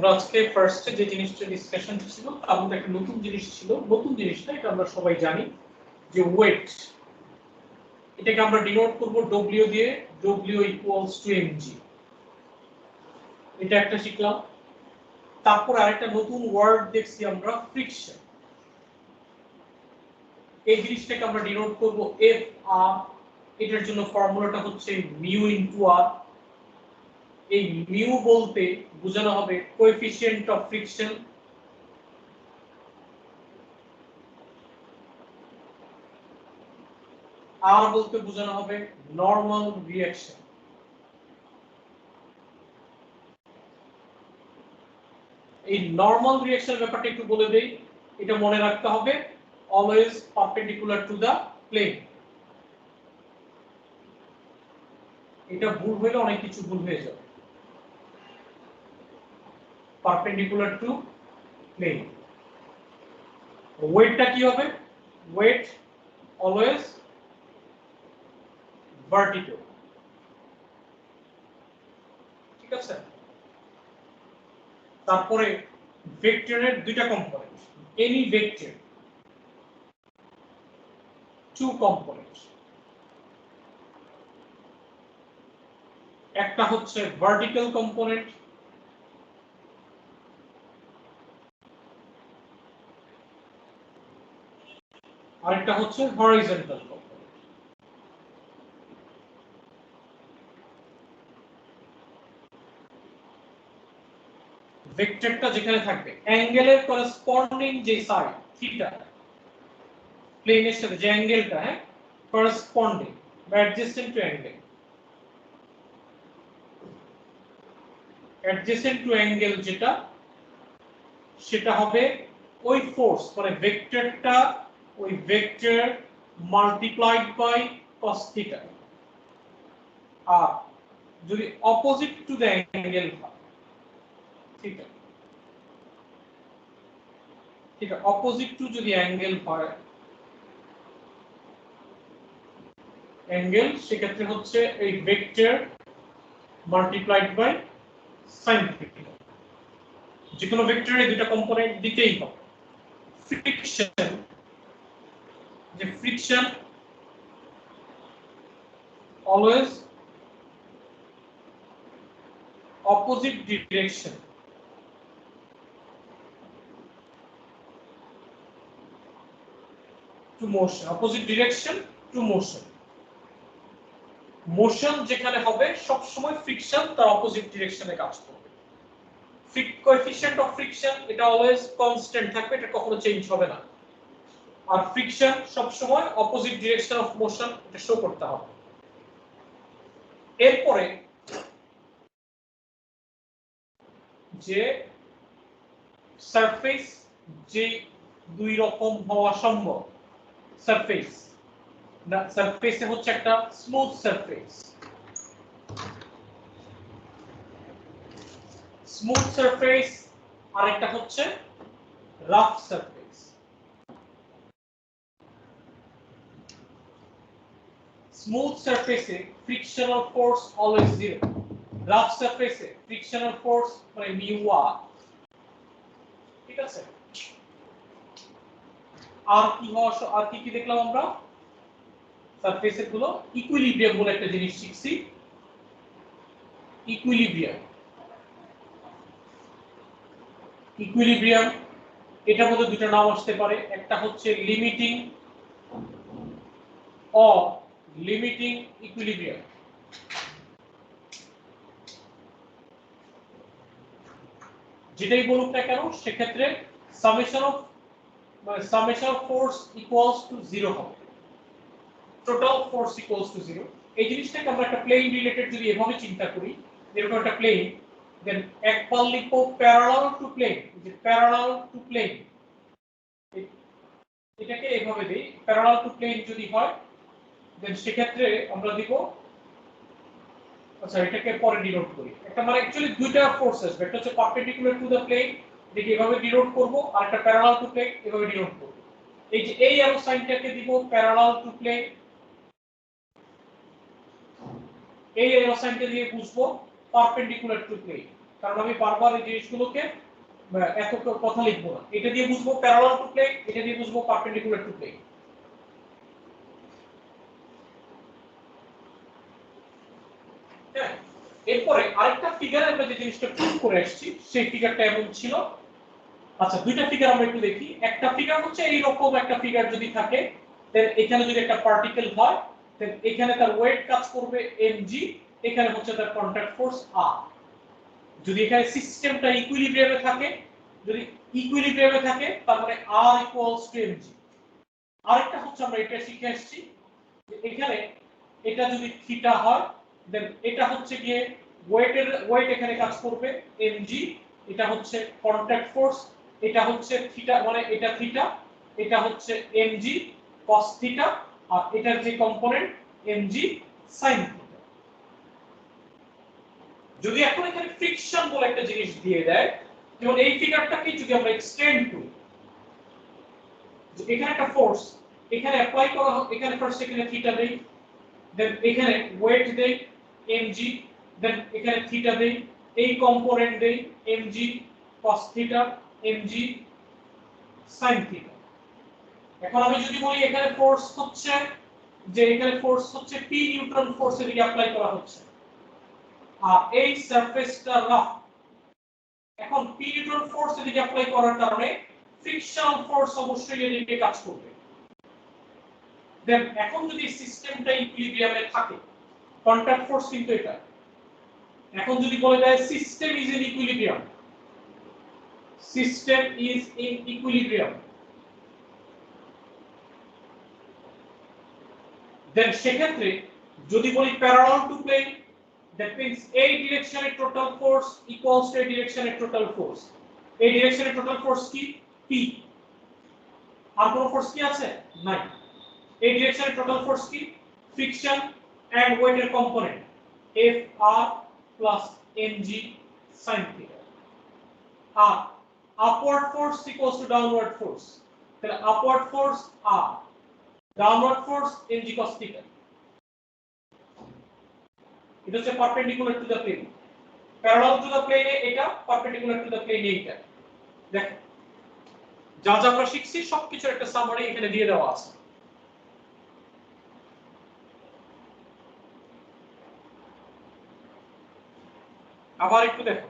আমরা আজকে ফার্স্টে যে জিনিসটা ডিসকাশন ছিল তার মধ্যে একটা নতুন জিনিস ছিল, নতুন জিনিসটা এটা আমরা সবাই জানি যে ওয়েট, এটাকে আমরা ডিনোট করব ডব্লিউ দিয়ে, ডব্লিউ ইকুয়ালস টু এমজি, এটা একটা শিখলাম। তারপর আরেকটা নতুন ওয়ার্ড দেখছি আমরা, ফ্রিকশন। এই জিনিসটাকে আমরা ডিনোট করব এফ আর, এটার জন্য ফর্মুলাটা হচ্ছে মিউ ইনটু আর। এই মিউ বলতে বোঝানো হবে কোএফিসিয়েন্ট অফ ফ্রিকশন, আর বলতে বোঝানো হবে নরমাল রিঅ্যাকশন। এই নরমাল রিঅ্যাকশন ব্যাপারটা একটু বলে দেই, এটা মনে রাখতে হবে always perpendicular to the plane. এটা ভুল হলে অনেক কিছু ভুল হয়ে যাবে। Perpendicular to plane. ওয়েটটা কি হবে? ওয়েট অলওয়েজ ভার্টিক্যাল, ঠিক আছে? তারপরে ভেক্টরের দুইটা component, any vector two component, একটা হচ্ছে ভার্টিক্যাল কম্পোনেন্ট, আরেকটা হচ্ছে হরাইজন্টাল কম্পোনেন্ট। ভেক্টরটা যেখানে থাকবে অ্যাঙ্গেলের করেসপন্ডিং যে সাইড থিটা, প্লেনের সাথে যে অ্যাঙ্গেলটা, হ্যাঁ, করেসপন্ডিং বা adjacent to angle, adjacent to angle যেটা, সেটা হবে ওই ফোর্স, মানে ভেক্টরটা ওই vector multiplied by cos theta. আর যদি অপোজিট টু দ্য অ্যাঙ্গেল হয়, ঠিক আছে, ঠিক আছে, অপোজিট টু যদি অ্যাঙ্গেল হয়, অ্যাঙ্গেল, সেক্ষেত্রে হচ্ছে এই vector multiplied by sin theta. যে কোনো ভেক্টরে দুটো কম্পোনেন্ট দিতেই হবে। ফ্রিকশন, যে friction always opposite direction to motion, opposite direction to motion. Motion যেখানে হবে সব সময় ফ্রিকশন তার অপোজিট ডিরেকশনে কাজ করবে। কোএফিসিয়েন্ট অফ ফ্রিকশন এটা অলওয়েজ কনস্ট্যান্ট থাকবে, এটা কখনো চেঞ্জ হবে না। আর ফ্রিকশন সব সময় অপোজিট ডিরেকশন অফ মোশন, এটা শো করতে হবে। এরপরে যে সারফেস, যে দুই রকম হওয়া সম্ভব সারফেস, না সারফেসে হচ্ছে একটা স্মুথ সারফেস, স্মুথ সারফেস, আর একটা হচ্ছে রাফ সারফেস। স্মুথ সারফেসে frictional force always zero, rough সারফেসে ফ্রিকশনাল ফোর্স মানে মিউ আর, ঠিক আছে? আর কি হওয়া, আর কি কি দেখলাম আমরা সারফেসের গুলো? ইকুইলিব্রিয়াম বলে একটা জিনিস শিখছি, ইকুইলিব্রিয়াম। ইকুইলিব্রিয়াম এটার মধ্যে দুটো নাম আসতে পারে, একটা হচ্ছে লিমিটিং ও লিমিটিং ইকুইলিব্রিয়াম। যেটাই বলুক না কেন সেক্ষেত্রে summation of force equals to zero হবে, total force equals to zero. এই জিনিসটাকে আমরা একটা প্লেন রিলেটেড যদি এভাবে চিন্তা করি, যেরকম একটা প্লেন, দেন এক পাল লিখবো প্যারালাল টু প্লেন, যে প্যারালাল টু প্লেন, এটাকে এভাবে দেই। প্যারালাল টু প্লেন যদি হয় দেন সেক্ষেত্রে আমরা দিব, আচ্ছা এটাকে পরে ডিনোট করি, একটা মানে অ্যাকচুয়ালি দুইটা ফোর্স আসবে, একটা হচ্ছে পারপেন্ডিকুলার টু দ্য প্লেন, এটাকে এভাবে ডিনোট করব, আর একটা প্যারালাল টু প্লেন এভাবে ডিনোট করব। এই যে এই অ্যারো সাইনটাকে দিব প্যারালাল টু প্লেন, এই অ্যারো সাইনটা দিয়ে বুঝবো পারপেন্ডিকুলার টু প্লেন। কারণ আমি বারবার এই জিনিসগুলোকে এত কথা লিখবো না। এটা দিয়ে বুঝবো প্যারালাল টু প্লেন, এটা দিয়ে বুঝবো পারপেন্ডিকুলার টু প্লেন। হ্যাঁ, এরপরে আরেকটা ফিগারে আমরা যে জিনিসটা প্রুভ করে আসছি সেই ফিগারটা এমন ছিল। আচ্ছা, দুইটা ফিগার আমরা একটু দেখি। একটা ফিগার হচ্ছে এইরকম একটা ফিগার যদি থাকে, দেন এখানে যদি একটা পার্টিকেল হয়, দেন এখানে তার ওয়েট কাজ করবে mg, এখানে হচ্ছে তার কন্টাক্ট ফোর্স r। যদি এখানে সিস্টেমটা ইকুইলিব্রিয়ামে থাকে, যদি ইকুইলিব্রিয়ামে থাকে তার মানে r ইকুয়ালস টু mg। আরেকটা হচ্ছে আমরা এটা শিখে আসছি যে এখানে এটা যদি থিটা হয়, দেন এটা হচ্ছে গিয়ে ওয়েট এখানে কাজ করবে mg, এটা হচ্ছে কন্টাক্ট ফোর্স, এটা হচ্ছে থিটা মানে এটা থিটা, এটা হচ্ছে mg cos থিটা, আর এটার যে কম্পোনেন্ট mg sin থিটা। যদি এখন এখানে ফ্রিকশন বলে একটা জিনিস দিয়ে দেয়, যেমন এই ফিগারটাকে যদি আমরা এক্সটেন্ড করি, এখানে একটা ফোর্স এখানে অ্যাপ্লাই করা হয়, এখানে ফার্স্ট এখানে থিটা দেই, দেন এখানে ওয়েট দেই mg, দেন এখানে থিটা দেই, এই কম্পোনেন্ট দেই mg cos theta, mg sin theta. এখন আমি যদি বলি এখানে ফোর্স হচ্ছে যে এখানে ফোর্স হচ্ছে p নিউটন ফোর্স এদিকে অ্যাপ্লাই করা হচ্ছে, আর এই সারফেসটা রাফ। এখন p নিউটন ফোর্স এদিকে অ্যাপ্লাই করার কারণে ফ্রিকশনাল ফোর্স অবশ্যই এদিকে কাজ করবে। দেন এখন যদি সিস্টেমটা ইকুইলিব্রিয়ামে থাকে, কন্টাক্ট ফোর্স কিন্তু এটা, এখন যদি বলে দেয় system is in equilibrium, system is in equilibrium, then সেক্ষেত্রে যদি বলি parallel to plane, that means এই ডিরেকশনে টোটাল ফোর্স ইকুয়ালস টু এই ডিরেকশনে টোটাল ফোর্স। এই ডিরেকশনে টোটাল ফোর্স কি p, আর কোন ফোর্স কি আছে নাই। এই ডিরেকশনে টোটাল ফোর্স কি ফ্রিকশন এন্ড ওয়েটের component Fr plus mg sin theta। আর upward force equals to downward force, তাহলে upward force r, downward force mg cos theta। এটা হচ্ছে perpendicular to the plane, parallel to the প্লেনে এটা, perpendicular to the প্লেনে এটা। দেখো যা যা আমরা শিখছি সবকিছুর একটা সামারি এখানে দিয়ে দেওয়া আছে। আবার একটু দেখো,